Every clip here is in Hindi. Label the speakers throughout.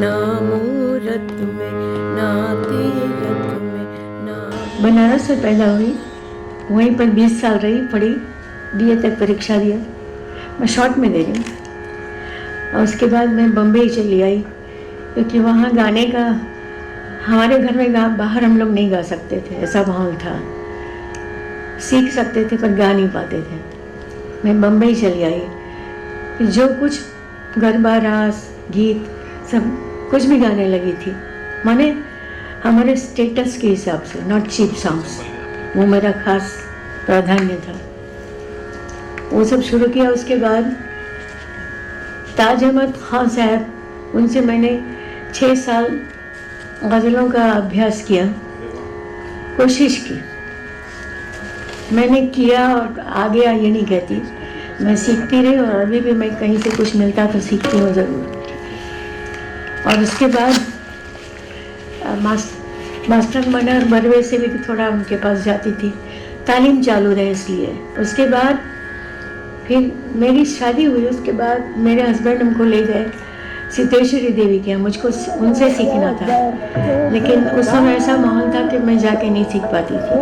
Speaker 1: ना मूरत में ना तीरथ में ना।
Speaker 2: बनारस में पैदा हुई, वहीं पर 20 साल रही, पढ़ी, बीए तक परीक्षा दिया। मैं शॉर्ट में दे रही हूँ। और उसके बाद मैं बम्बई चली आई, क्योंकि वहाँ गाने का, हमारे घर में बाहर हम लोग नहीं गा सकते थे, ऐसा माहौल था। सीख सकते थे पर गा नहीं पाते थे। मैं बम्बई चली आई, फिर जो कुछ गरबा, रास, गीत सब कुछ भी गाने लगी थी, माने हमारे स्टेटस के हिसाब से, नॉट चीप सॉन्ग्स। वो मेरा खास प्राधान्य था। वो सब शुरू किया। उसके बाद ताज अहमद खान साहब, उनसे मैंने 6 साल गज़लों का अभ्यास किया, कोशिश की। मैंने किया और आ गया ये नहीं कहती, मैं सीखती रही और अभी भी मैं कहीं से कुछ मिलता तो सीखती हूँ ज़रूर। और उसके बाद मास्टर मनर बरवे से भी थोड़ा उनके पास जाती थी, तालीम चालू रहे इसलिए। उसके बाद फिर मेरी शादी हुई। उसके बाद मेरे हस्बैंड हमको ले गए सिद्धेश्वरी देवी के यहाँ, मुझको उनसे सीखना था। लेकिन उस समय ऐसा माहौल था कि मैं जाके नहीं सीख पाती थी।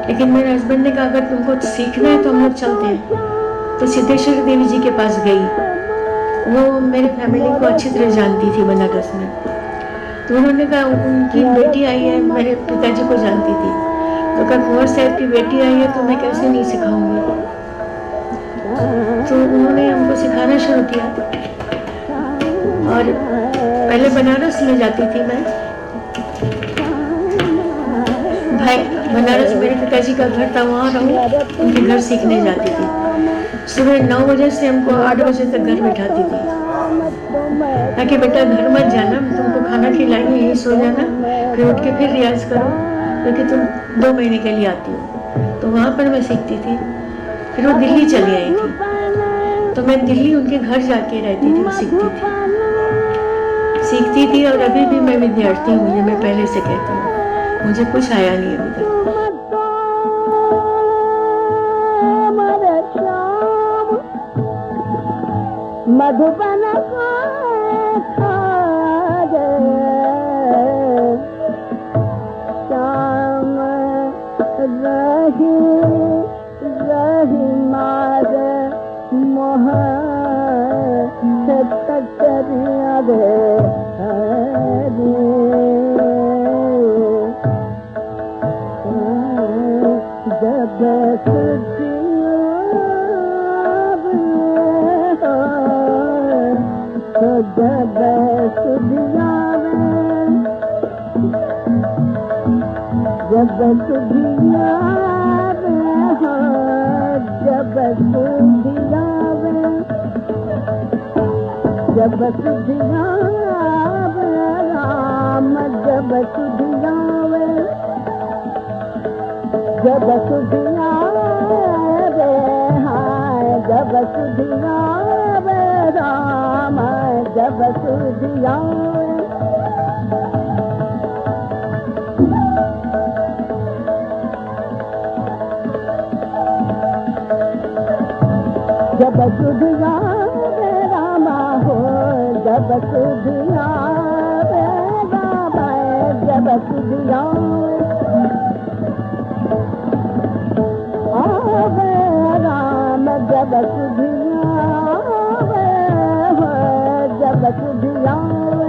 Speaker 2: लेकिन मेरे हस्बैंड ने कहा अगर तुमको सीखना है तो हम लोग चलते हैं। तो सिद्धेश्वरी देवी जी के पास गई। वो मेरी फैमिली को अच्छी तरह जानती थी बनारस में। तो उन्होंने कहा उनकी बेटी आई है, मेरे पिताजी को जानती थी। तो कहा कुंवर साहब की बेटी आई है तो मैं कैसे नहीं सिखाऊंगी। तो उन्होंने हमको सिखाना शुरू किया। और पहले बनारस ले जाती थी मैं। भाई बनारस मेरे पिताजी का घर था, वहाँ रहूँ, उनके घर सीखने जाती थी। सुबह 9 बजे से हमको 8 बजे तक घर बैठाती थी, ताकि बेटा घर मत जाना, तुमको खाना खिलाएंगे, यहीं सो जाना, फिर उठ के फिर रियाज करो, क्योंकि तुम 2 महीने के लिए आती हो। तो वहाँ पर मैं सीखती थी। फिर वो दिल्ली चली आई थी, तो मैं दिल्ली उनके घर जाके रहती थी, सीखती थी। और अभी भी मैं विद्यार्थी हूँ, ये मैं पहले से कहती हूँ, मुझे कुछ आया नहीं अभी तक।
Speaker 3: मधुबन श्याम रही रही मार मोह तरिया रे जब जब सुधियावे जब सुधियावे जब सुधियावे जब सुधियावे राम जब सुधियावे जब सुधियावे हाय जब सुधियावे राम जब सुधियावे जब सुधियावे रामा हो जब सुधियावे रामा जब सुधियावे आवे राम जब सुधियावे जब सुधियावे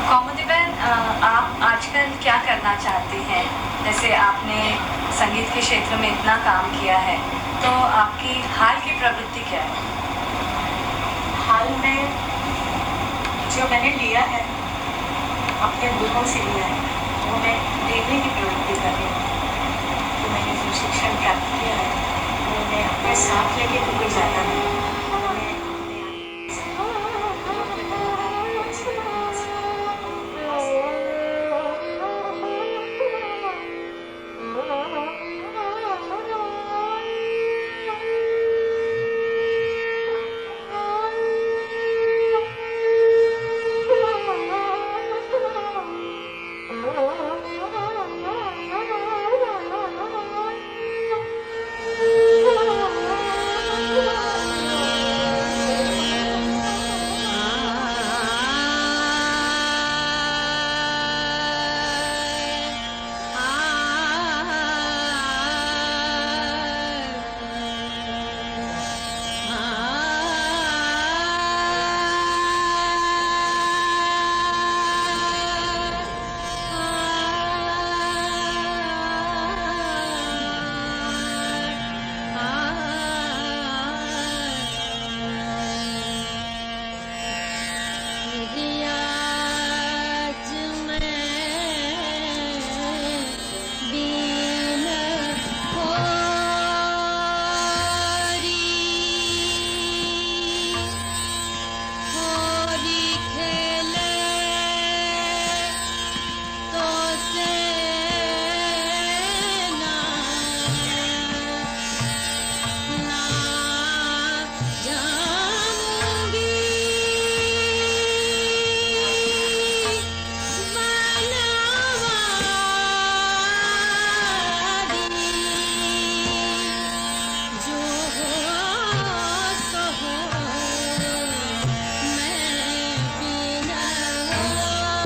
Speaker 4: कौमुदी बहन, आप आजकल क्या करना चाहते हैं? जैसे आपने संगीत के क्षेत्र में इतना काम किया है, तो आपकी हाल की प्रवृत्ति क्या है?
Speaker 5: हाल में जो मैंने लिया है अपने गुरुओं से लिया है, वो मैं देने की प्रवृत्ति कर रही हूँ। तो मैंने जो शिक्षण प्राप्त किया है वो मैं अपने साथ लेके तो कोई जाता नहीं, मैं अपने आप से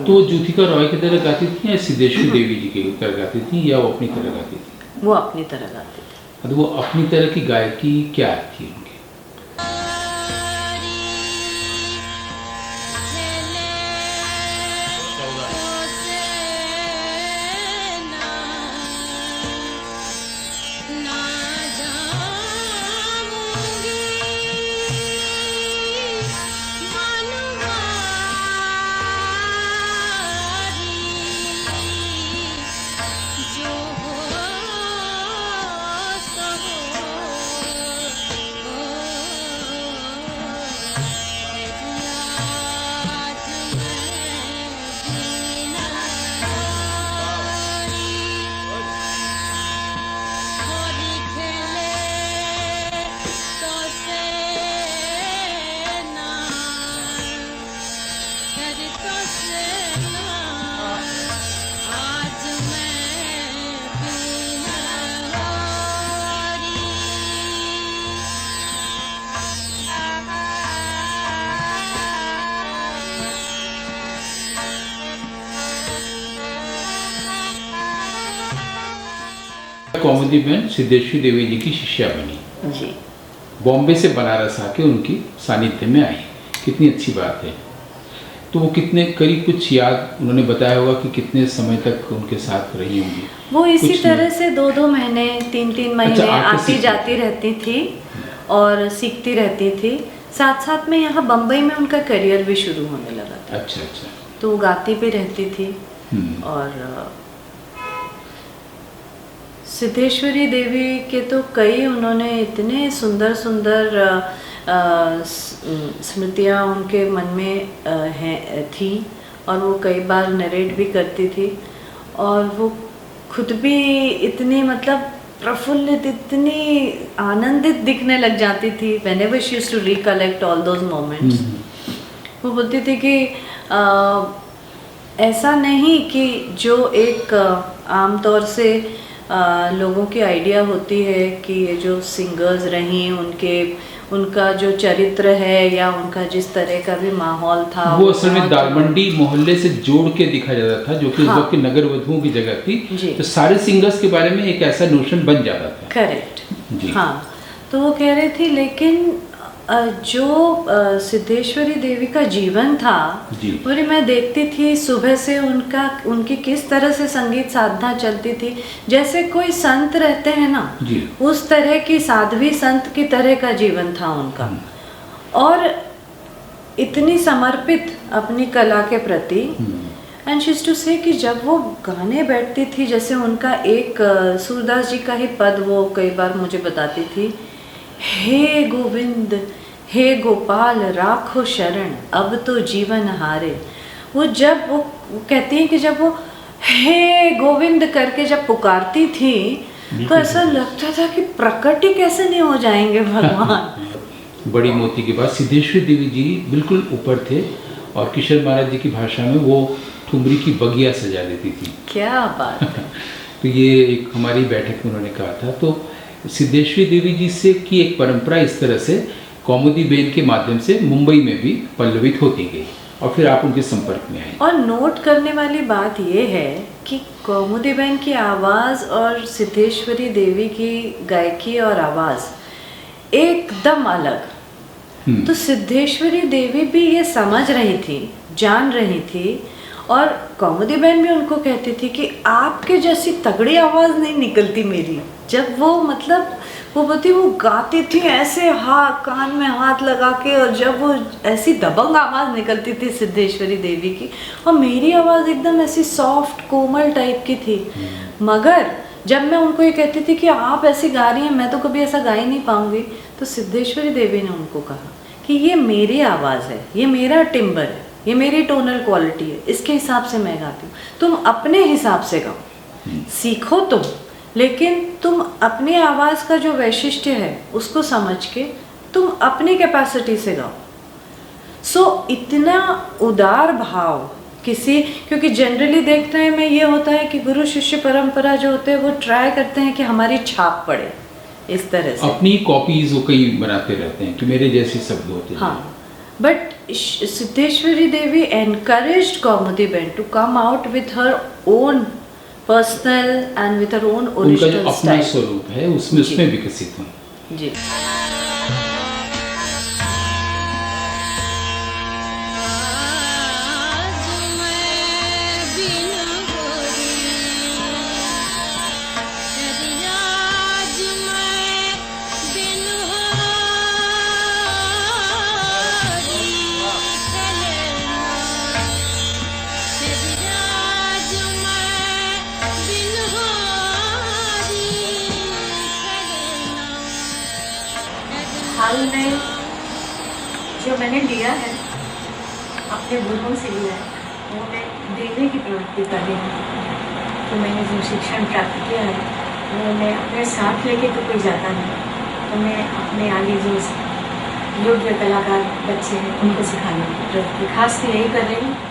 Speaker 6: तो वो ज्योतिका रॉय की तरह गाती थी या सिद्धेश्वरी देवी जी की तरह गाती थी, या वो अपनी तरह गाती थी?
Speaker 1: वो अपनी तरह गाती थी।
Speaker 6: तो वो अपनी तरह की गायकी क्या थी उनकी? कौमुदी बहन सिद्धेश्वरी देवी जी की शिष्या बनी,
Speaker 1: जी।
Speaker 6: बॉम्बे से बनारस आके उनकी सानिध्य में आई, कितनी अच्छी बात है। तो वो कितने करीब कुछ याद उन्होंने बताया होगा कि कितने समय तक उनके साथ रही होंगी?
Speaker 1: वो इसी
Speaker 6: कुछ
Speaker 1: तरह से 2-2 महीने 3-3 महीने
Speaker 6: अच्छा, आके
Speaker 1: आती
Speaker 6: सीखती।
Speaker 1: जाती रहती थी और सीखती रहती थी। साथ साथ में यहाँ बम्बई में उनका करियर भी शुरू होने लगा था।
Speaker 6: अच्छा अच्छा।
Speaker 1: तो वो गाती भी रहती थी। और सिद्धेश्वरी देवी के तो कई उन्होंने इतने सुंदर सुंदर स्मृतियाँ उनके मन में थी और वो कई बार नरेट भी करती थी और वो खुद भी इतनी मतलब प्रफुल्लित, इतनी आनंदित दिखने लग जाती थी whenever she used to recollect all those moments। वो बोलती थी कि ऐसा नहीं कि जो एक आमतौर से लोगों की आइडिया होती है कि ये जो सिंगर्स रहीं उनका जो चरित्र है या उनका जिस तरह का भी माहौल था
Speaker 6: वो असल में दालमंडी मोहल्ले से जोड़ के दिखा जाता था, जो कि उस वक्त की नगर वधुओं की जगह थी। तो सारे सिंगर्स के बारे में एक ऐसा नोशन बन जाता था।
Speaker 1: करेक्ट। हाँ, तो वो कह रही थी लेकिन जो सिद्धेश्वरी देवी का जीवन था
Speaker 6: जी।
Speaker 1: पूरी मैं देखती थी सुबह से उनकी किस तरह से संगीत साधना चलती थी, जैसे कोई संत रहते हैं ना
Speaker 6: जी।
Speaker 1: उस तरह की साध्वी संत की तरह का जीवन था उनका, और इतनी समर्पित अपनी कला के प्रति। एंड शी टू से कि जब वो गाने बैठती थी, जैसे उनका एक सूरदास जी का ही पद वो कई बार मुझे बताती थी, हे गोविंद हे गोपाल राखो शरण अब तो जीवन हारे। वो जब वो कहती हैं कि जब वो हे गोविंद करके जब पुकारती थी तो ऐसा लगता था कि प्रकट ही कैसे नहीं हो जाएंगे भगवान।
Speaker 6: बड़ी मोती की बात, सिद्धेश्वरी देवी जी बिल्कुल ऊपर थे और किशोर महाराज जी की भाषा में वो ठुमरी की बगिया सजा देती थी।
Speaker 1: क्या बात है।
Speaker 6: तो ये एक हमारी बैठक में उन्होंने कहा था। तो सिद्धेश्वरी देवी जी से की एक परंपरा इस तरह से कौमुदी बेन के माध्यम से मुंबई में भी पल्लवित होती गई और फिर आप उनके संपर्क में आए।
Speaker 1: और नोट करने वाली बात ये है कि कौमुदी बेन की आवाज़ और सिद्धेश्वरी देवी की गायकी और आवाज़ एकदम अलग। तो सिद्धेश्वरी देवी भी ये समझ रही थी, जान रही थी, और कौमुदी बहन भी उनको कहती थी कि आपके जैसी तगड़ी आवाज़ नहीं निकलती मेरी। जब वो मतलब वो बोलती वो गाती थी ऐसे कान में हाथ लगा के, और जब वो ऐसी दबंग आवाज़ निकलती थी सिद्धेश्वरी देवी की, और मेरी आवाज़ एकदम ऐसी सॉफ्ट कोमल टाइप की थी। मगर जब मैं उनको ये कहती थी कि आप ऐसी गा रही हैं, मैं तो कभी ऐसा गा ही नहीं पाऊँगी, तो सिद्धेश्वरी देवी ने उनको कहा कि ये मेरी आवाज़ है, ये मेरा टिम्बर है, ये मेरी टोनल क्वालिटी है, इसके हिसाब से मैं गाती हूँ। तुम अपने हिसाब से गाओ, सीखो तुम, लेकिन तुम अपनी आवाज़ का जो वैशिष्ट्य है उसको समझ के तुम अपनी कैपेसिटी से गाओ। सो इतना उदार भाव किसी, क्योंकि जनरली देखने में ये होता है कि गुरु शिष्य परंपरा जो होते हैं वो ट्राई करते हैं कि हमारी छाप पड़े इस तरह से,
Speaker 6: अपनी कॉपीज वो कई बनाते रहते हैं कि मेरे जैसे शब्द होते हैं।
Speaker 1: हाँ, but Siddheshwari Devi encouraged Kaumudi Ben to come out with her own personal and with her own
Speaker 6: उनका
Speaker 1: original
Speaker 6: जो अपना
Speaker 1: style.
Speaker 6: स्वरूप है उसमें विकसित हुई।
Speaker 1: जी।
Speaker 5: हाल में जो मैंने लिया है अपने गुरुओं से लिया है, वो मैं देने की प्रवृत्ति कर रही हूँ। तो मैंने जो शिक्षण प्राप्त किया है वो मैं अपने साथ लेके तो कोई जाता नहीं, तो मैं अपने आगे जो योग्य कलाकार बच्चे हैं उनको सिखाने की प्रवृत्ति खास यही कर रही हूँ।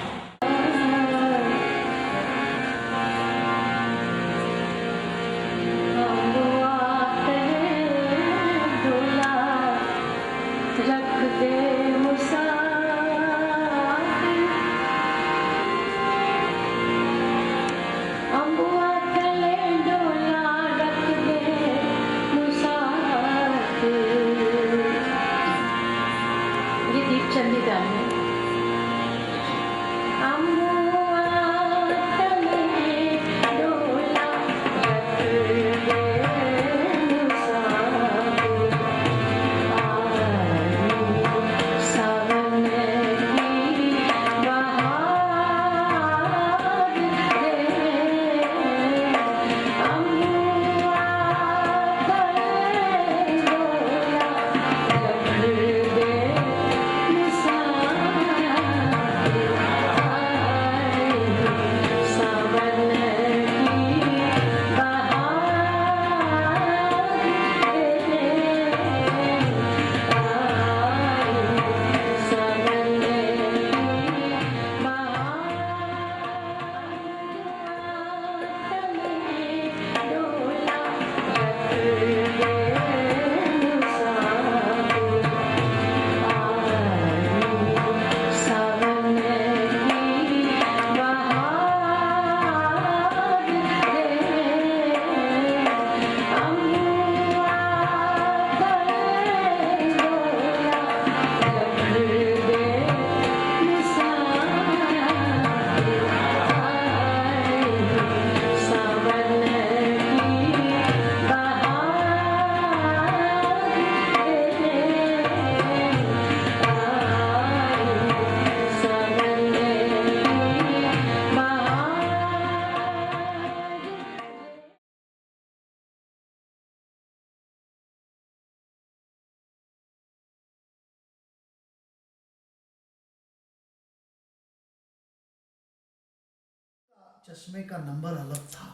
Speaker 7: चश्मे का नंबर अलग था,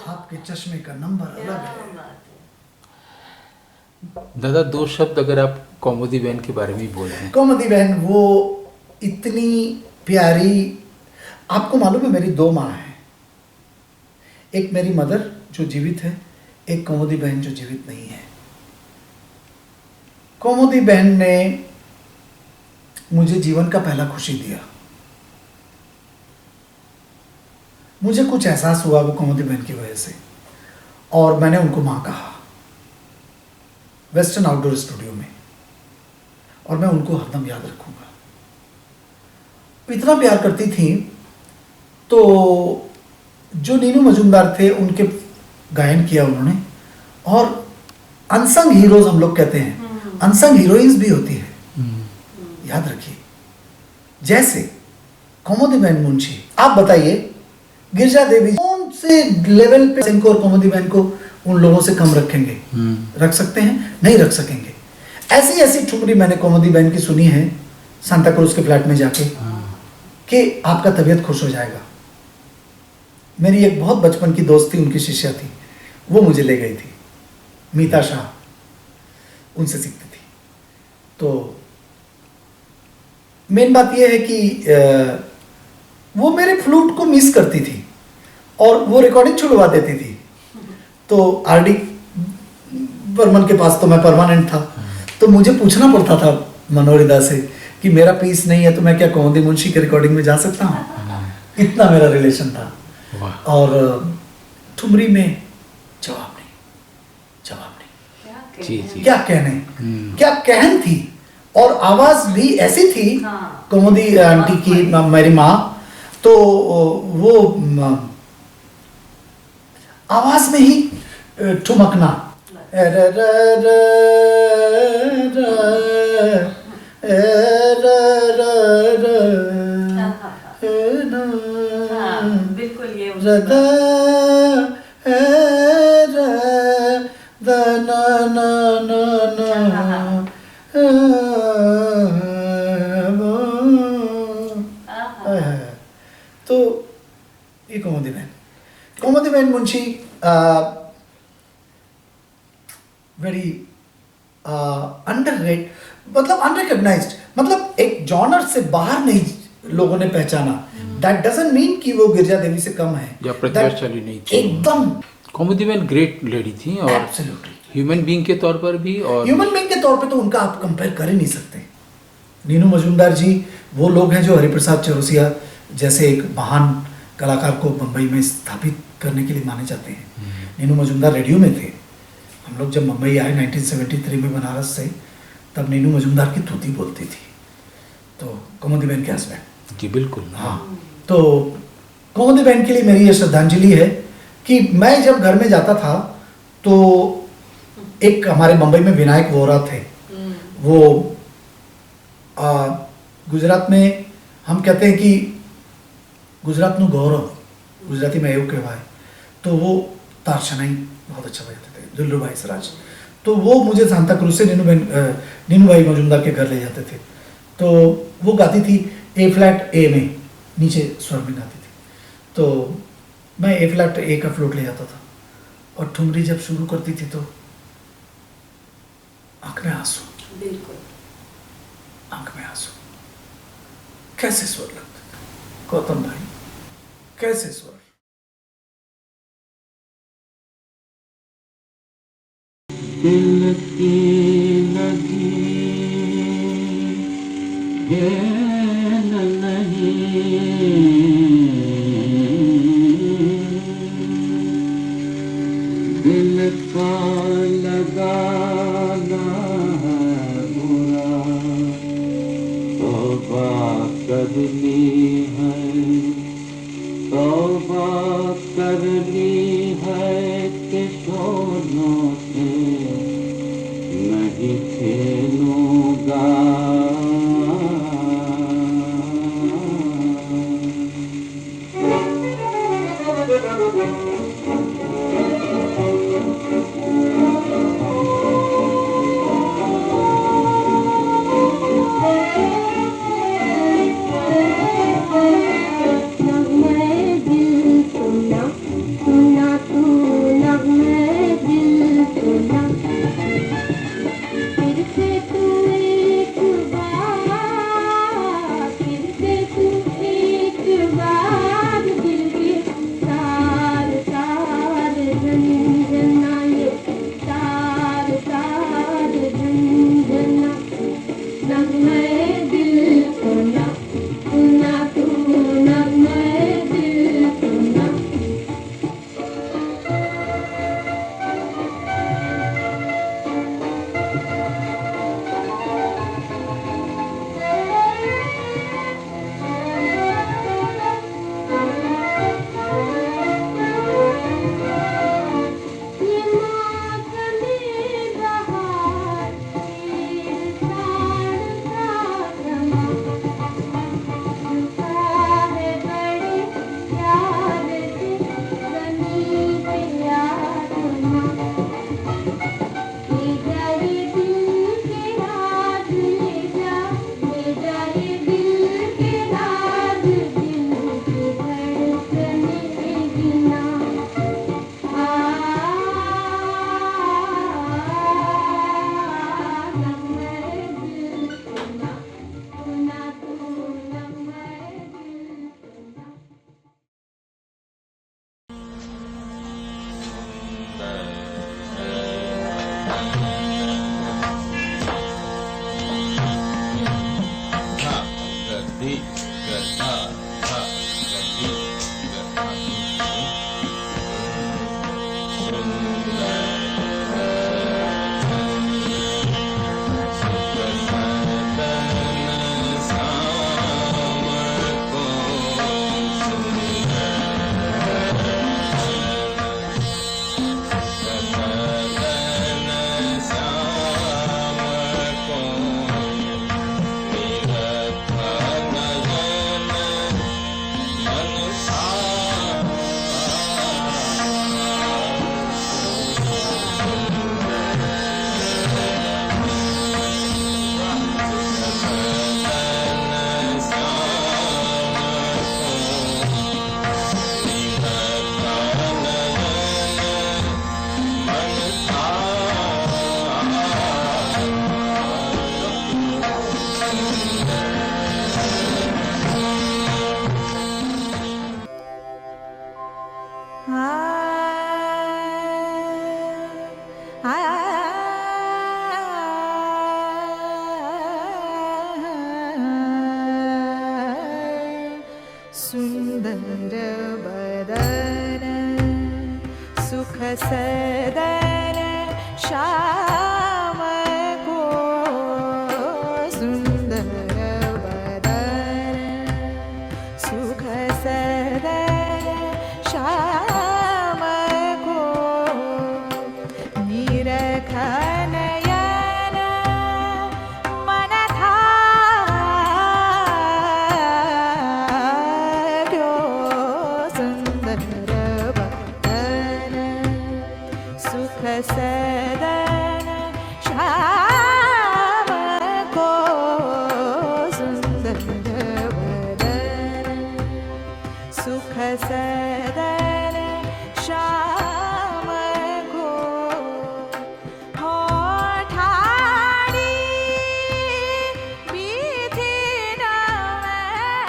Speaker 7: आपके चश्मे का नंबर अलग है।
Speaker 6: दादा, 2 शब्द अगर आप कौमुदी बहन के बारे में बोल दें।
Speaker 7: कौमुदी बहन वो इतनी प्यारी, आपको मालूम है मेरी 2 माँ हैं, एक मेरी मदर जो जीवित है, एक कौमुदी बहन जो जीवित नहीं है। कौमुदी बहन ने मुझे जीवन का पहला खुशी दिया। मुझे कुछ एहसास हुआ वो कौमुदी बहन की वजह से, और मैंने उनको माँ कहा वेस्टर्न आउटडोर स्टूडियो में, और मैं उनको हरदम याद रखूंगा। इतना प्यार करती थी, तो जो नीनू मजूमदार थे उनके गायन किया उन्होंने, और अनसंग हीरोज हम लोग कहते हैं, अनसंग हीरोइंस भी होती है, याद रखिए। जैसे कौमुदी बहन मुंशी, आप बताइए गिरजा देवी कौन से लेवल पे सिंह और कौमुदी बहन को उन लोगों से कम रखेंगे? रख सकते हैं? नहीं रख सकेंगे। ऐसी ऐसी ठुमरी मैंने कौमुदी बहन की सुनी है सांता क्रूज के फ्लैट में जाके, कि आपका तबीयत खुश हो जाएगा। मेरी एक बहुत बचपन की दोस्त थी, उनकी शिष्या थी, वो मुझे ले गई थी, मीता शाह, उनसे सीखती थी। तो मेन बात यह है कि वो मेरे फ्लूट को मिस करती थी और वो रिकॉर्डिंग छुड़वा देती थी। तो आरडी बर्मन के पास तो मैं परमानेंट था, तो मुझे पूछना पड़ता था मनोहरिदा से कि मेरा पीस नहीं है तो मैं क्या कौमुदी मुंशी के रिकॉर्डिंग में जा सकता हूँ? इतना मेरा रिलेशन था। और ठुमरी में जवाब नहीं,
Speaker 6: जी जी,
Speaker 7: क्या कहने, क्या कहन थी, और आवाज भी ऐसी थी कौमुदी आंटी की, मेरी माँ, तो वो आवाज में ही ठुमकना,
Speaker 1: बिल्कुल ये
Speaker 7: तो ये कौमुदी बहन मुंशी वेरी अंडररेटेड, मतलब अनरिकॉग्नाइज्ड, मतलब एक जॉनर से बाहर नहीं लोगों ने पहचाना। दैट डजंट मीन कि वो गिरजा देवी से कम है
Speaker 6: या प्रतिभाशाली नहीं थी।
Speaker 7: एकदम
Speaker 6: कौमुदी बहन ग्रेट लेडी थी, और
Speaker 7: एब्सोल्युटली
Speaker 6: ह्यूमन बीइंग के तौर पर भी, और
Speaker 7: ह्यूमन बीइंग के तौर पे तो उनका आप कंपेयर कर ही नहीं सकते। नीनू मजूमदार जी वो लोग हैं जो हरिप्रसाद चौरसिया जैसे एक महान कलाकार को बम्बई में स्थापित करने के लिए माने जाते हैं। नीनू मजूमदार रेडियो में थे। हम लोग जब मुंबई आए 1973 में बनारस से, तब नीनू मजूमदार की तूती बोलती थी। तो कौमुदी बहन के हस्बैंड,
Speaker 6: जी बिल्कुल,
Speaker 7: हाँ। तो कौमुदी बहन के लिए मेरी ये श्रद्धांजलि है कि मैं जब घर में जाता था तो एक हमारे मुंबई में विनायक वोरा थे, वो गुजरात में हम कहते हैं कि गुजरात नु गौरव, गुजराती में એવું કહેવાય, तो वो तारशनाई बहुत अच्छा बजाते थे, दुल्लू भाई सराज। तो वो मुझे सांता क्रूज से नीनू भाई मजूमदार के घर ले जाते थे। तो वो गाती थी ए फ्लैट ए में, नीचे स्वर में गाती थी। तो मैं ए फ्लैट ए का फ्लूट ले जाता था, और ठुमरी जब शुरू करती थी तो आंख में आंसू,
Speaker 1: बिल्कुल
Speaker 7: आंख में आंसू। कैसे स्वर लगते थे गौतम भाई, कैसे स्वर।
Speaker 3: दिल की लगी गेन नहीं, दिल का लगाना है बुरा, तौबा करनी है, तौबा करनी है कि सोनों से नहीं खेलूंगा। मैं दिल धी ग धा धा ग धी ग धा
Speaker 8: सुंदर बदन सुख सदन श्याम को सुंदर बदन सुख सदन श्याम को निरखन सदन श्याम को सुंदर बदन सुख सदन श्याम को होठाड़ी बीथी नवैनिक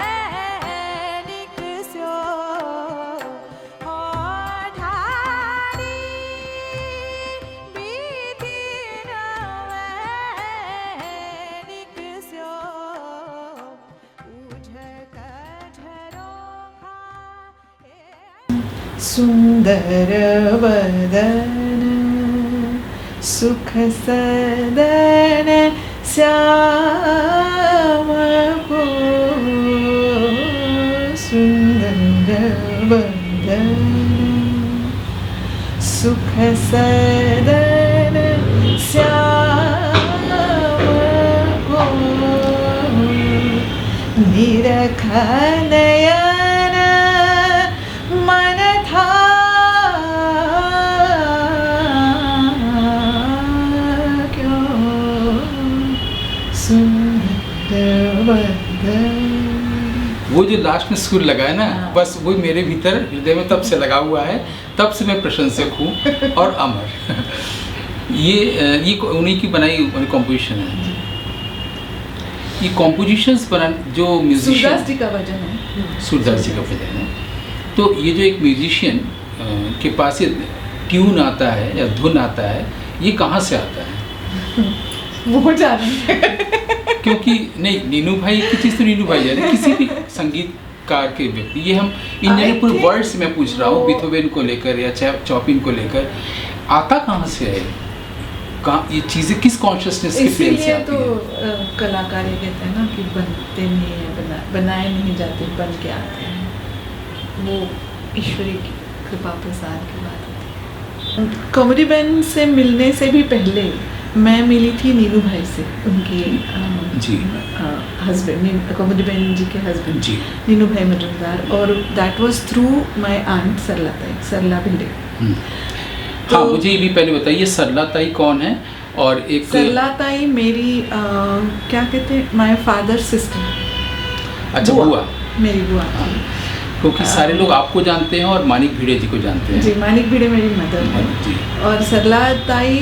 Speaker 8: स्यो सुंदर बदन सुख सदन श्याम को सुंदर बदन सुख सदन श्याम को निरखन मन था क्यों सुंदर बदन।
Speaker 6: वो जो लास्ट में सुर लगा है ना, बस वो मेरे भीतर हृदय में तब से लगा हुआ है, तब से मैं प्रशंसक हूँ और अमर। ये उन्हीं की बनाई कॉम्पोजिशन है। ये कॉम्पोजिशंस बना जो म्यूजिशियन
Speaker 8: सूरदास जी का भजन है।
Speaker 6: सूरदास जी का भजन है। तो ये जो एक म्यूजिशियन के पास ये ट्यून आता है या धुन आता है, ये कहाँ से आता है?
Speaker 8: वो जाने
Speaker 6: क्योंकि नहीं, नीनू भाई की चीज़ तो नीनू भाई जाने, किसी भी संगीतकार के व्यक्ति, ये हम इन जनरल वर्ड्स में पूछ रहा हूँ, बीथोवेन को लेकर या चॉपिन को लेकर, आता कहाँ से है? कहाँ ये चीज़ें किस कॉन्शियसनेस के प्लेन से आती
Speaker 8: तो
Speaker 6: है?
Speaker 8: कलाकार ये कहते हैं ना कि बनते नहीं है, बनाए नहीं जाते, बन के आते हैं। वो ईश्वरी की कृपा प्रसाद की बात होती है। कॉमेडी बैंड से मिलने से भी पहले मैं मिली थी नीनू भाई से, उनकी
Speaker 6: जी
Speaker 8: हस्बैंड, कॉमेडी बैंड जी के हस्बैंड
Speaker 6: जी
Speaker 8: नीनू भाई मजुमदार, और that was through my aunt Sarla Bhide.
Speaker 6: हाँ, मुझे ये भी पहले बताइए, सरला ताई कौन है? और एक
Speaker 8: सरला ताई मेरी क्या कहते हैं, माय फादर सिस्टर।
Speaker 6: अच्छा, बुआ,
Speaker 8: मेरी बुआ।
Speaker 6: क्योंकि सारे लोग आपको जानते हैं और मानिक भिड़े जी को जानते हैं।
Speaker 8: जी, मानिक भिड़े मेरी मदर है।
Speaker 6: जी।
Speaker 8: और सरला ताई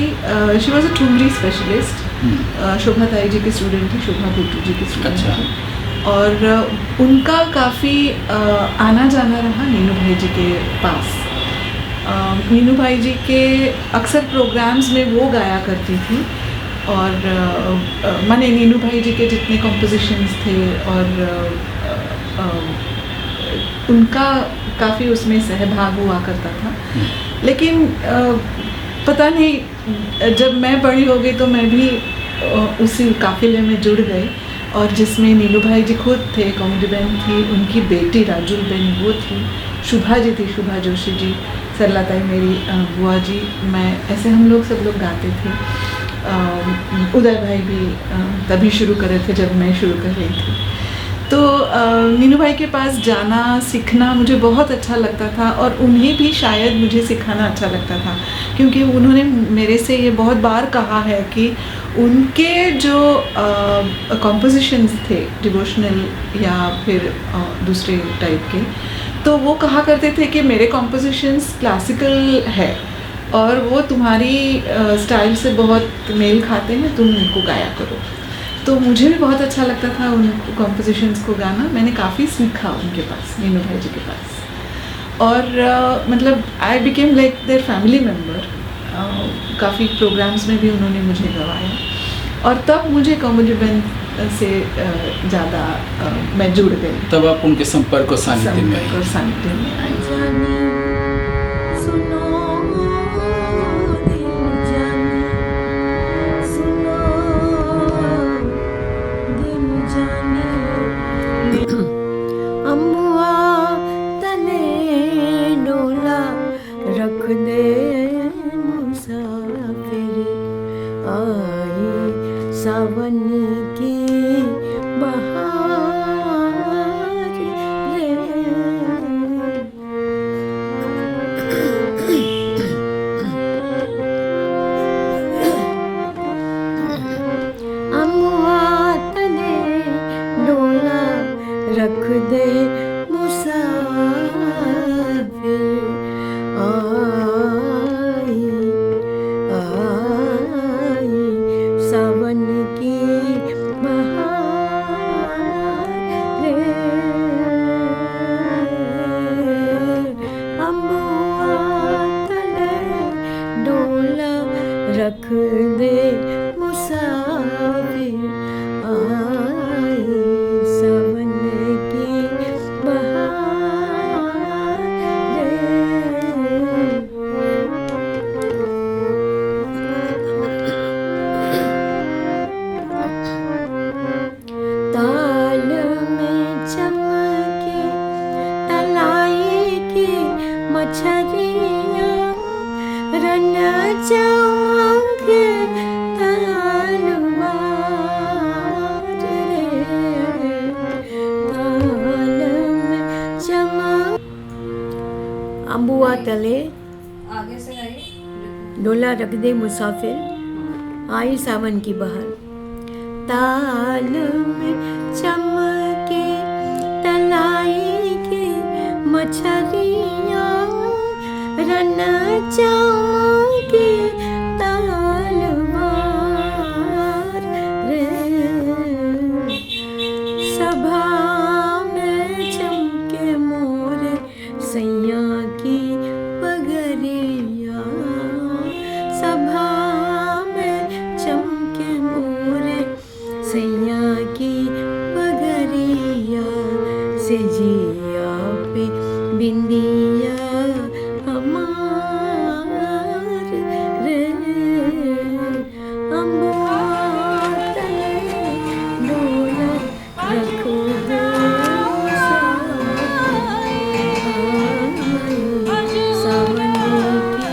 Speaker 8: she was a thumri specialist, Shobha ताई जी की स्टूडेंट थी, शोभा गुट्टू जी की स्टूडेंट
Speaker 6: अच्छा।
Speaker 8: थी। और उनका काफ़ी आना जाना रहा नीनू भाई जी के पास। नीनू भाई जी के अक्सर प्रोग्राम्स में वो गाया करती थी, और माने नीनू भाई जी के जितने कॉम्पोजिशंस थे और उनका काफ़ी उसमें सहभाग हुआ करता था। लेकिन पता नहीं, जब मैं बड़ी हो गई तो मैं भी उसी काफिले में जुड़ गई, और जिसमें नीलू भाई जी खुद थे, कॉमेडी बहन थी, उनकी बेटी राजुल बहन वो थी, शुभा जी थी, शुभा जोशी जी, सरलाताई मेरी बुआ जी, मैं, ऐसे हम लोग सब लोग गाते थे। उदय भाई भी तभी शुरू करे थे जब मैं शुरू कर रही थी। तो नीनू भाई के पास जाना, सीखना मुझे बहुत अच्छा लगता था, और उन्हें भी शायद मुझे सिखाना अच्छा लगता था, क्योंकि उन्होंने मेरे से ये बहुत बार कहा है कि उनके जो कॉम्पोजिशंस थे डिवोशनल या फिर दूसरे टाइप के, तो वो कहा करते थे कि मेरे कॉम्पोजिशंस क्लासिकल है और वो तुम्हारी स्टाइल से बहुत मेल खाते हैं, तुम उनको गाया करो। तो मुझे भी बहुत अच्छा लगता था उन कॉम्पोजिशंस को गाना। मैंने काफ़ी सीखा उनके पास, नीनू भाई जी के पास, और मतलब I became like their family member. काफ़ी प्रोग्राम्स में भी उन्होंने मुझे गवाया, और तब मुझे कॉमेडी बहन से ज़्यादा मैं जुड़ गई।
Speaker 6: तब आप उनके संपर्क और सानिध्य में आई।
Speaker 8: सानिध्य में आई।
Speaker 2: सावन की बहार रे, अमुआ तने डोला रख दे मुसाफिर, आई आई सावन की बहार रे, अम्बुआ तले डोला रख दे मुसाफिर, आई सावन की बहार रे। ताल में चमके तलाई की मछलियाँ, रन चमके तलवार रे, ताल में चमक, अम्बुआ तले
Speaker 4: आगे से गाइए।
Speaker 2: डोला रख दे मुसाफिर, आई सावन की बहार, ताल में चमके तलाई की मछलियाँ, रन चमके तलवार रे, सभा में चमके मोरे सैया की पगरिया, सभा में चमके मोरे सैया की पगरिया, से जिया पे बिंदिया हमार रे, अम्बुआ तले डोला रख दे सावन की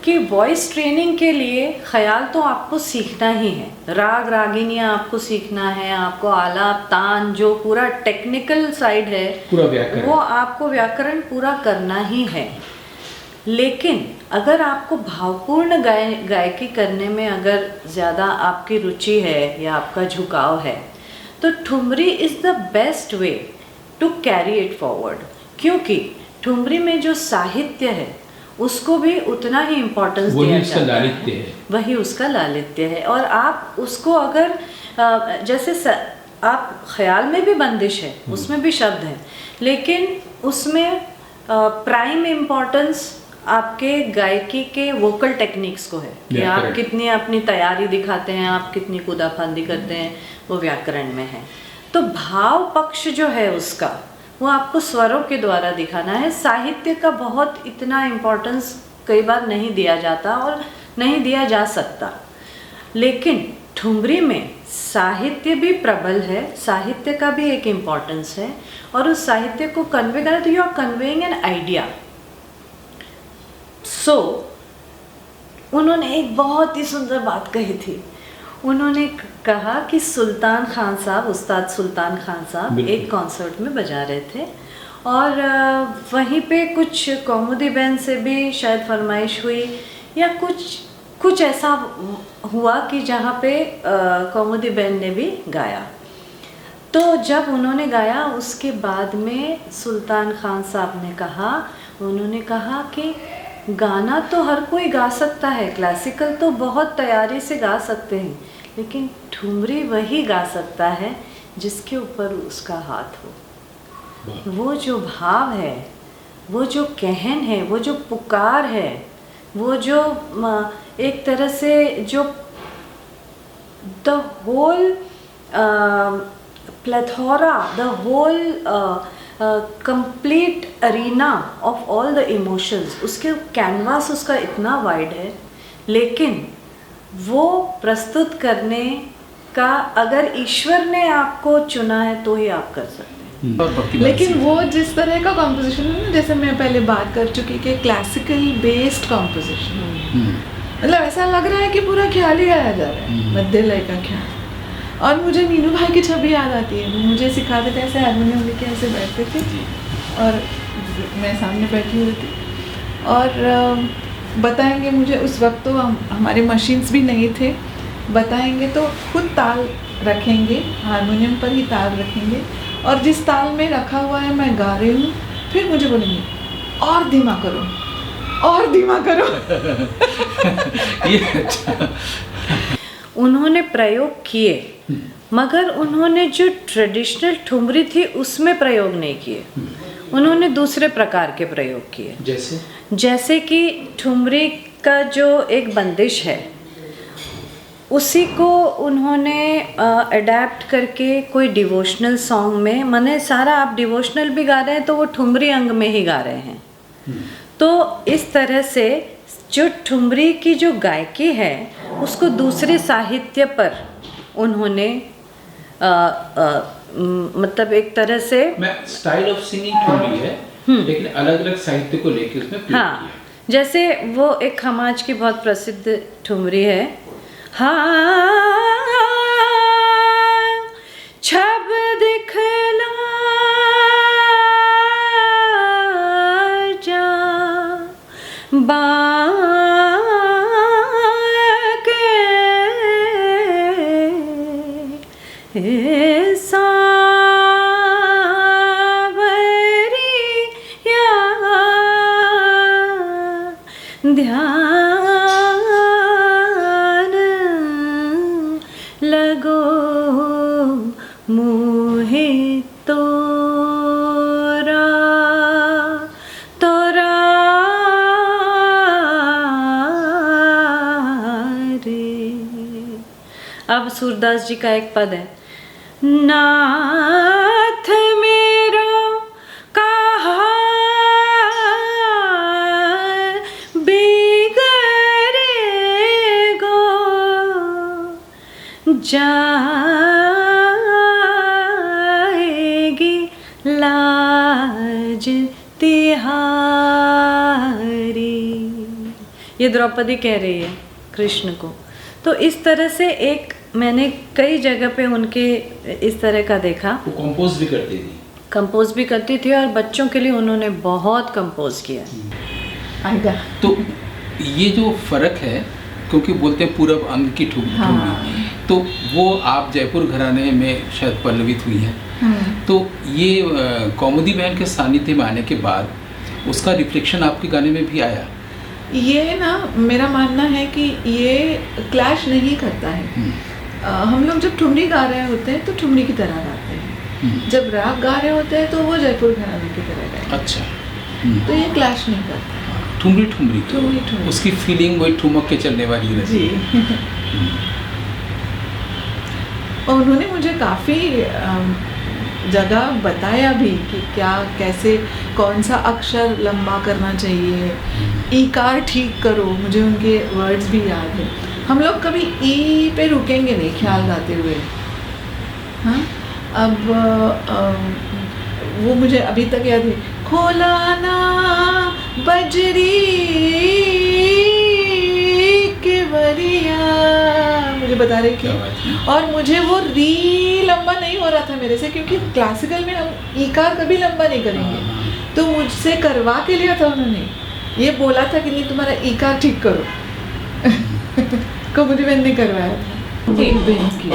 Speaker 1: कि वॉइस ट्रेनिंग के लिए ख्याल तो आपको सीखना ही है, राग रागिनियाँ आपको सीखना है, आपको आलाप तान जो पूरा टेक्निकल साइड है
Speaker 6: पूरा व्याकरण,
Speaker 1: वो आपको व्याकरण पूरा करना ही है। लेकिन अगर आपको भावपूर्ण गायकी करने में अगर ज़्यादा आपकी रुचि है या आपका झुकाव है तो thumri is the best way to carry it forward, क्योंकि ठुमरी में जो साहित्य है उसको भी उतना ही इम्पोर्टेंस दिया जाता है, वही उसका लालित्य है। और आप उसको अगर जैसे आप ख्याल में भी बंदिश है, उसमें भी शब्द हैं, लेकिन उसमें प्राइम इम्पोर्टेंस आपके गायकी के वोकल टेक्निक्स को है कि आप कितनी अपनी तैयारी दिखाते हैं, आप कितनी कूदाफांदी करते हैं, वो व्याकरण में है। तो भाव पक्ष जो है उसका वो आपको स्वरों के द्वारा दिखाना है। साहित्य का बहुत इतना इम्पोर्टेंस कई बार नहीं दिया जाता और नहीं दिया जा सकता, लेकिन ठुमरी में साहित्य भी प्रबल है, साहित्य का भी एक इम्पोर्टेंस है। और उस साहित्य को कन्वे करना तो you are conveying an idea. So उन्होंने एक बहुत ही सुंदर बात कही थी। उन्होंने कहा कि सुल्तान खान साहब, उस्ताद सुल्तान खान साहब एक कॉन्सर्ट में बजा रहे थे और वहीं पे कुछ कौमुदी बहन से भी शायद फरमाइश हुई या कुछ ऐसा हुआ कि जहाँ पे कौमुदी बहन ने भी गाया। तो जब उन्होंने गाया उसके बाद में सुल्तान खान साहब ने कहा, उन्होंने कहा कि गाना तो हर कोई गा सकता है, क्लासिकल तो बहुत तैयारी से गा सकते हैं, लेकिन ठुमरी वही गा सकता है जिसके ऊपर उसका हाथ हो। वो जो भाव है, वो जो कहन है, वो जो पुकार है, वो जो एक तरह से जो the whole plethora, the whole complete arena of all the emotions, उसके कैनवास उसका इतना वाइड है, लेकिन वो प्रस्तुत करने का अगर ईश्वर ने आपको चुना है तो ही आप कर सकते हैं।
Speaker 8: लेकिन वो जिस तरह का कॉम्पोजिशन है ना, जैसे मैं पहले बात कर चुकी कि क्लासिकल बेस्ड कॉम्पोजिशन, मतलब ऐसा लग रहा है कि पूरा ख्याल ही गाया जा रहा है, मध्य लय का ख्याल। और मुझे मीनू भाई की छवि याद आती है, वो मुझे सिखाते थे, ऐसे हारमोनियम लेके ऐसे बैठते थे और मैं सामने बैठी हुई थी और बताएंगे मुझे। उस वक्त तो हमारे मशीन्स भी नहीं थे, बताएंगे तो खुद ताल रखेंगे, हारमोनियम पर ही ताल रखेंगे और जिस ताल में रखा हुआ है मैं गा रही हूँ, फिर मुझे बोलेंगे और धीमा करो, और धीमा करो।
Speaker 6: ये अच्छा।
Speaker 1: उन्होंने प्रयोग किए, मगर उन्होंने जो ट्रेडिशनल ठुमरी थी उसमें प्रयोग नहीं किए, उन्होंने दूसरे प्रकार के प्रयोग किए। जैसे कि ठुमरी का जो एक बंदिश है उसी को उन्होंने अडेप्ट करके कोई डिवोशनल सॉन्ग में, माने सारा आप डिवोशनल भी गा रहे हैं तो वो ठुमरी अंग में ही गा रहे हैं। तो इस तरह से जो ठुमरी की जो गायकी है उसको दूसरे साहित्य पर उन्होंने मतलब एक तरह से
Speaker 6: स्टाइल ऑफ सिंगिंग ठुमरी है, लेकिन अलग अलग साहित्य को लेके उसमें प्ले किया।
Speaker 1: जैसे वो एक खमाज की बहुत प्रसिद्ध ठुमरी है, हाँ छब दिखला जा ध्यान लगो मोहे तोरा तोरा रे। अब सूरदास जी का एक पद है, नाथ मेरो कहा बिगड़ेगो जाएगी लाज तिहारी। ये द्रौपदी कह रही है कृष्ण को। तो इस तरह से एक मैंने कई जगह पे उनके इस तरह का देखा।
Speaker 6: वो कंपोज भी करती थी।
Speaker 1: कंपोज भी करती थी और बच्चों के लिए उन्होंने बहुत कंपोज किया।
Speaker 8: आएगा।
Speaker 6: तो ये जो फर्क है, क्योंकि बोलते हैं पूरब अंग की ठुमरी,
Speaker 8: हाँ।
Speaker 6: तो वो आप जयपुर घराने में शायद पल्लवित हुई हैं। तो ये कौमुदी बहन के सानिध्य में आने के बाद उसका रिफ्लेक्शन आपके गाने में भी आया?
Speaker 8: ये ना मेरा मानना है कि ये क्लैश नहीं करता है। हम लोग जब ठुमरी गा रहे होते हैं तो ठुमरी की तरह गाते हैं, जब राग गा रहे होते हैं तो वो जयपुर घराने की तरह गाते हैं।
Speaker 6: अच्छा।
Speaker 8: तो ये क्लैश नहीं करता है।
Speaker 6: ठुमरी ठुमरी
Speaker 8: ठुमरी ठुमरी।
Speaker 6: उसकी फीलिंग वही ठुमक के चलने वाली रहती
Speaker 8: जी। और उन्होंने मुझे काफ़ी जगह बताया भी कि क्या कैसे कौन सा अक्षर लंबा करना चाहिए, ईकार ठीक करो। मुझे उनके वर्ड्स भी याद है। हम लोग कभी ई पे रुकेंगे नहीं ख्याल गाते हुए। हाँ, अब वो मुझे अभी तक याद है, खोलाना बजरी के वरिया, मुझे बता रहे कि, और मुझे वो री लंबा नहीं हो रहा था मेरे से, क्योंकि क्लासिकल में हम ईकार कभी लंबा नहीं करेंगे। तो मुझसे करवा के लिया था उन्होंने, ये बोला था कि नहीं तुम्हारा ईकार ठीक करो। कौमुदी बहन ने करवाया था बहन की।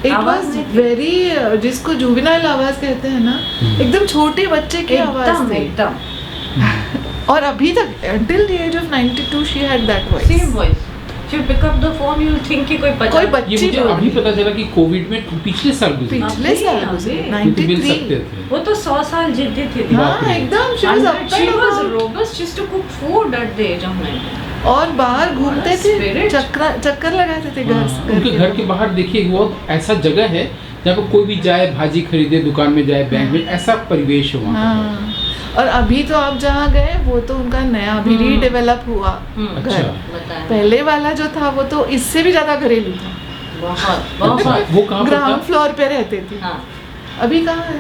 Speaker 8: इट वाज वेरी, जिसको जुवेनाइल आवाज कहते हैं ना, एकदम छोटे बच्चे की आवाज थी
Speaker 1: एकदम।
Speaker 8: और अभी तक until the age of 92 she had that voice.
Speaker 1: Same voice. She pick up the phone, you think कि कोई
Speaker 8: कोई
Speaker 6: ये
Speaker 8: बच्ची
Speaker 6: मुझे अभी पता चला कि कोविड में पिछले साल गुजरी।
Speaker 8: पिछले साल गुजरी,
Speaker 6: क्योंकि मिल
Speaker 8: 93।
Speaker 6: सकते थे।
Speaker 1: वो तो 100 साल जिद्दी थी।
Speaker 8: हाँ एकदम, she was up
Speaker 1: She
Speaker 8: and
Speaker 1: was
Speaker 8: about.
Speaker 1: robust just to cook food at the age of 90.
Speaker 8: और बाहर घूमते थे,
Speaker 1: Spirit.
Speaker 8: चक्कर लगाते थे
Speaker 6: उनके घर के बाहर देखिए, वो ऐसा जगह है जहाँ पर कोई भी जाए, भाजी खरीदे, दुकान में जाए, बैंक में, ऐसा परिवेश है वहाँ का।
Speaker 8: हाँ। और अभी तो आप जहाँ गए वो तो उनका नया अभी रीडेवलप हुआ घर।
Speaker 6: अच्छा।
Speaker 8: पहले वाला जो था वो तो इससे भी ज्यादा घरेलू था।
Speaker 1: बहुत
Speaker 6: अच्छा, वो कहाँ पर था?
Speaker 8: ग्राउंड फ्लोर पे रहते थे।
Speaker 1: हाँ।
Speaker 8: अभी कहाँ है?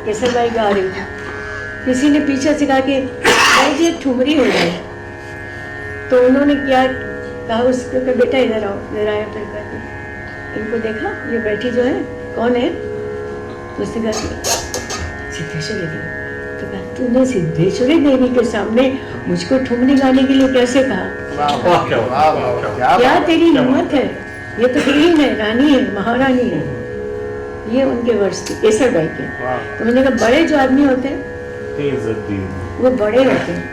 Speaker 2: केसरबाई गा रही थी, किसी ने पीछे से कहा कि भाई जी ठुमरी हो गई। तो उन्होंने क्या कहा, उसको कहा बेटा इधर आओ, इधर आया तो करके इनको देखा, ये बैठी जो है कौन है, तो उसने कहा सिद्धेश्वरी देवी। तो कहा तूने सिद्धेश्वरी देवी के सामने मुझको ठुमरी गाने के लिए कैसे कहा? क्या तेरी हिम्मत है, ये तो क्वीन है, रानी है, महारानी है। ये उनके वर्ड्स थे केसरबाई के। तो मैंने कहा बड़े जो आदमी होते हैं वो बड़े होते हैं।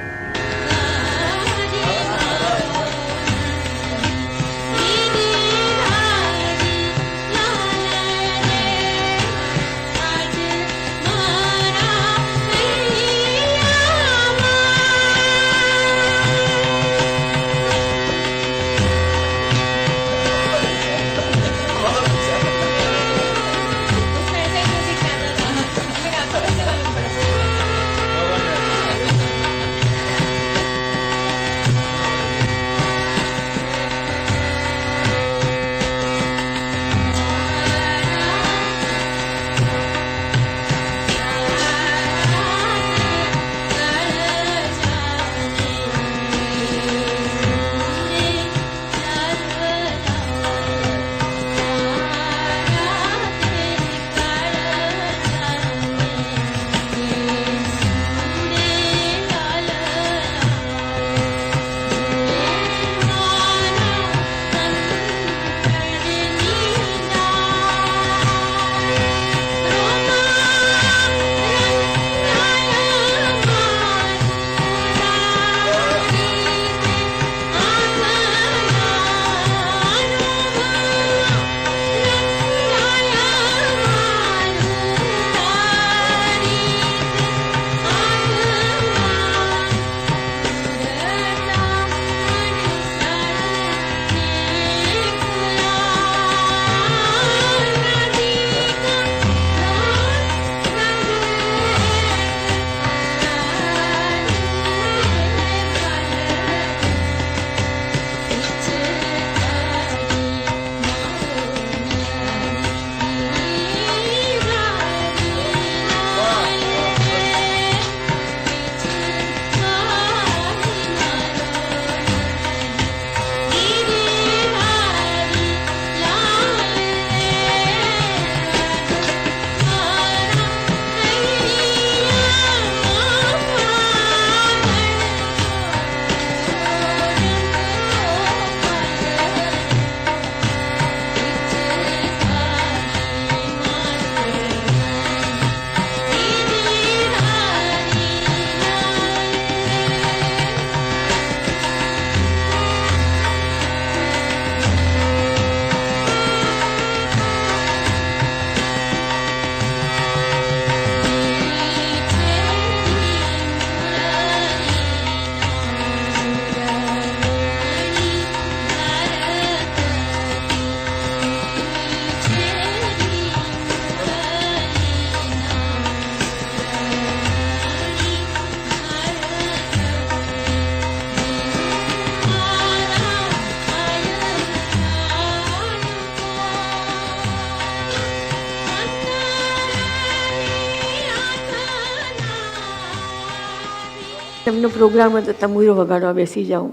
Speaker 2: એમનો પ્રોગ્રામ હતો તંબુરો વગાડવા બેસી જાઉં.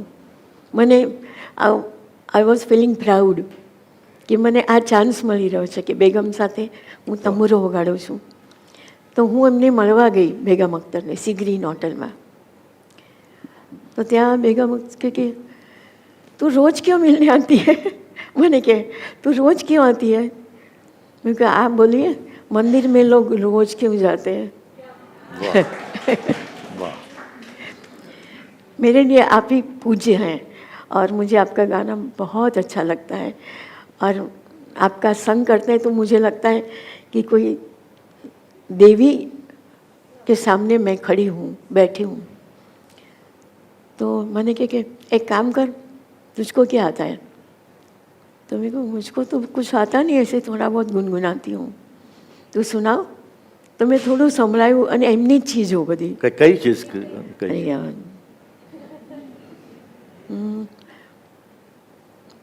Speaker 2: મને આઈ વોઝ ફિલિંગ પ્રાઉડ કે મને આ ચાન્સ મળી રહ્યો છે કે બેગમ સાથે હું તંબુરો વગાડું છું. તો હું એમને મળવા ગઈ બેગમ અખ્તરને સી ગ્રીન હોટલમાં. તો ત્યાં બેગમ અખ્તર કે तू रोज़ क्यों मिलने आती है? मैंने कहा तू रोज़ क्यों आती है? मैं कहा आप बोलिए मंदिर में लोग रोज़ क्यों जाते हैं? मेरे लिए आप ही पूज्य हैं और मुझे आपका गाना बहुत अच्छा लगता है और आपका संग करते हैं तो मुझे लगता है कि कोई देवी के सामने मैं खड़ी हूँ, बैठी हूँ. तो मैंने कहा कि एक काम कर, तुझको क्या आता है? तो मेरे को मुझको तो कुछ आता नहीं, ऐसे थोड़ा बहुत गुनगुनाती हूँ. तो सुनाओ. तो मैं થોડું સંભળાયું અને એમની જ ચીજ હો બધી.
Speaker 9: કઈ ચીજ કઈ?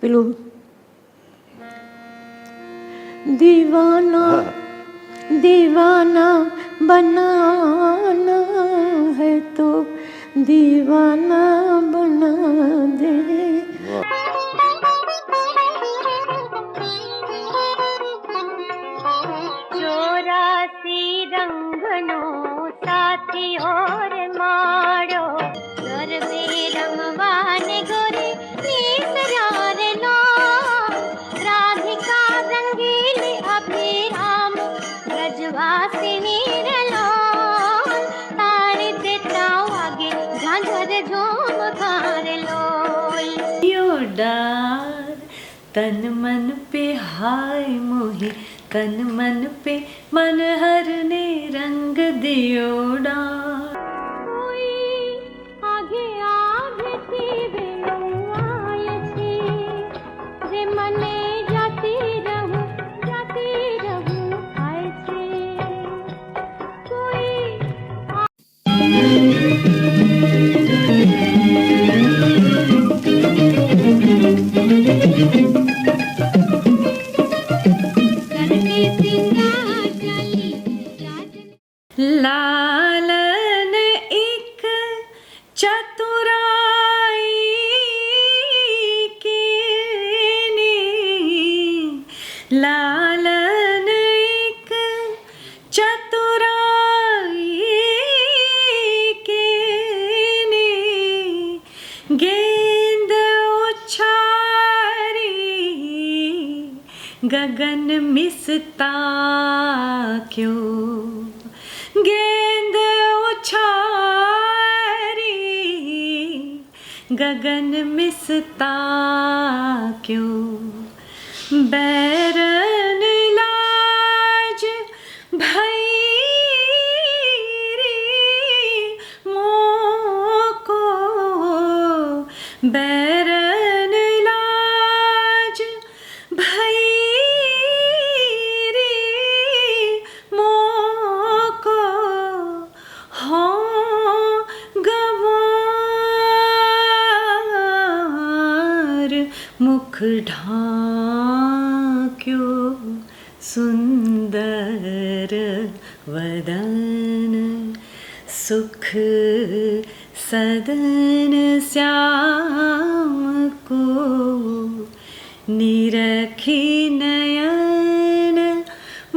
Speaker 2: પેલું दीवाना दीवाना बनाना है तो दीवाना बना दे.
Speaker 10: ચોરાસી રંગનો સાથી ઓર માળો ગરબે રમવાને ગોરે નિસરારે લો રાધિકા રંગીલી અભિરામ ગજવાસિની રલો તારે દેતા વાગે ઝાંઝર ઝુમકાર લોલ.
Speaker 1: डार तन मन पे हाय मोहे तन मन पे मन हर ने रंग दियो डार.
Speaker 10: कोई आगे आगे थी बेलुआए थी रे मने जाती रहूं आए थी कोई
Speaker 1: लालन एक चतुराई के ने लालन एक चतुराई के ने गेंद उछारी गगन मिसता क्यों गेंद उछारी गगन मिसता क्यों बैरन लाज भई रे मोको बैरन लाज भई मुख ढांक्यो सुंदर वदन सुख सदन श्याम को निरखी नयन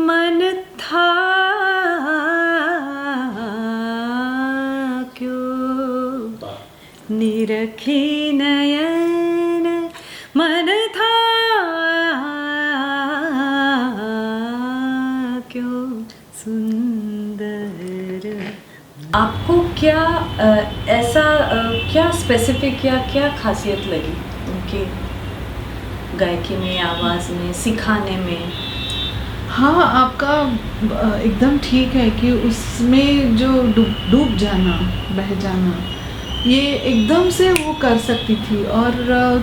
Speaker 1: मन था क्यों निरखी नयन मन था क्यों सुंदर. आपको क्या ऐसा क्या स्पेसिफिक या क्या खासियत लगी उनकी गायकी में, आवाज़ में, सिखाने में?
Speaker 8: हाँ, आपका एकदम ठीक है कि उसमें जो डूब जाना, बह जाना, ये एकदम से वो कर सकती थी और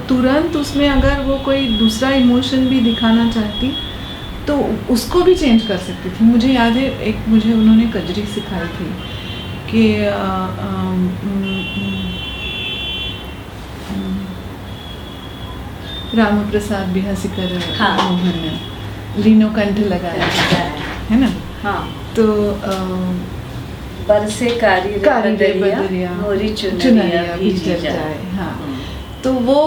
Speaker 8: तुरंत उसमें अगर वो कोई दूसरा इमोशन भी दिखाना चाहती तो उसको भी चेंज कर सकती थी. मुझे याद है एक मुझे उन्होंने कजरी सिखाई थी कि राम प्रसाद बिहासीकर मोहन ने लीनो कंठ लगाया है ना.
Speaker 1: हाँ.
Speaker 8: तो
Speaker 1: बरसे कारी
Speaker 8: कारी रे
Speaker 1: बदरिया
Speaker 8: बदरिया,
Speaker 1: मोरी
Speaker 8: चुनरिया
Speaker 1: चुनरिया
Speaker 8: भीज जाए। हाँ, तो वो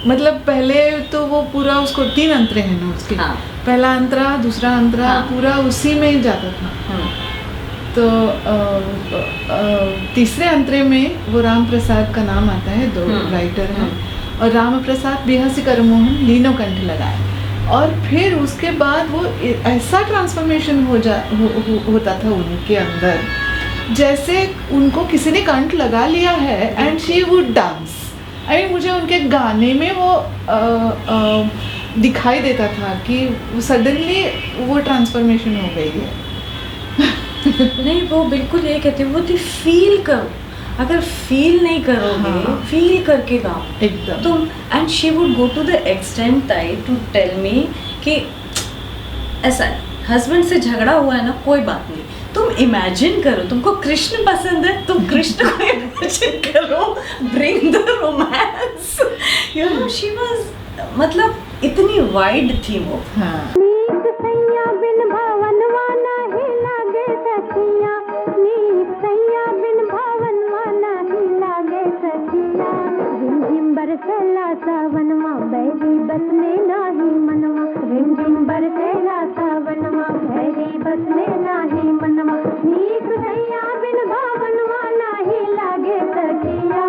Speaker 8: मतलब पहले तो वो पूरा उसको 3 अंतरे हैं ना उसके।
Speaker 1: हाँ।
Speaker 8: पहला अंतरा, दूसरा अंतरा,
Speaker 1: हाँ।
Speaker 8: पूरा उसी में ही जाता था। तो तीसरे अंतरे में वो राम प्रसाद का नाम आता है, 2 राइटर हैं, और राम प्रसाद बिहासी करमोहन लीनो कंठ लगाए। और फिर उसके बाद वो ऐसा ट्रांसफॉर्मेशन होता था उनके अंदर, जैसे उनको किसी ने कंठ लगा लिया है and she would dance. I mean मुझे उनके गाने में वो दिखाई देता था कि सडनली वो ट्रांसफॉर्मेशन हो गई है।
Speaker 1: नहीं, वो बिल्कुल ये कहते हैं, वो थी फील करो, अगर फील नहीं करोगे,
Speaker 8: हाँ।
Speaker 1: फील करके गाओ
Speaker 8: एकदम।
Speaker 1: तुम। And she would go to the extent I to tell me कि ऐसा हस्बैंड से झगड़ा हुआ है ना, कोई बात नहीं, तुम इमेजिन करो, तुमको कृष्ण पसंद है, तुम कृष्ण को इमेजिन करो, bring the romance. You know, she was, मतलब इतनी वाइड थी वो।
Speaker 8: हाँ।
Speaker 10: नीक सैया बिन भावनवा नाही लागे सखिया, नीक सैया बिन भावनवा नाही लागे सखिया। झिम झिम बरसेला सावनवा, बैरी बस में नाही मनवा, झिम झिम बरसेला सावनवा, बैरी बस में नाही मनवा। नीक सैया बिन भावनवा नाही लागे सखिया,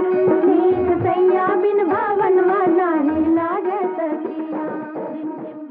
Speaker 10: नीक सैया बिन भावनवा नाही लागे सखिया। झिम झिम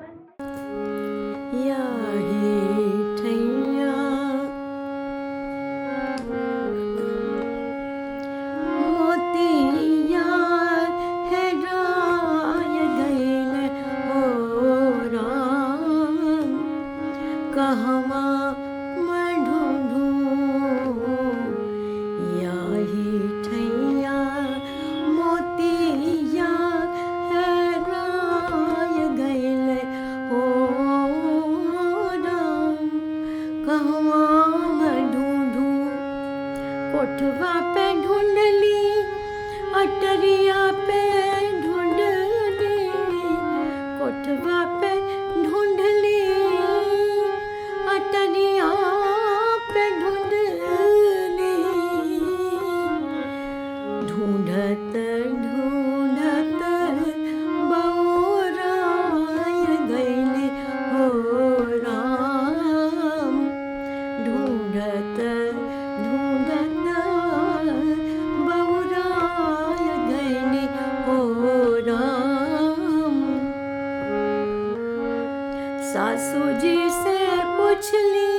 Speaker 10: कोठवा पे ढूंढली, अटरिया पे ढूंढली, कोठवा पे ढूंढली, अटरिया पे ढूंढली। ढूंढत ढूंढत बौराय गईले हो राम, ढूंढत ढूंढत बौराय गईले हो राम। सासू जी से पूछली,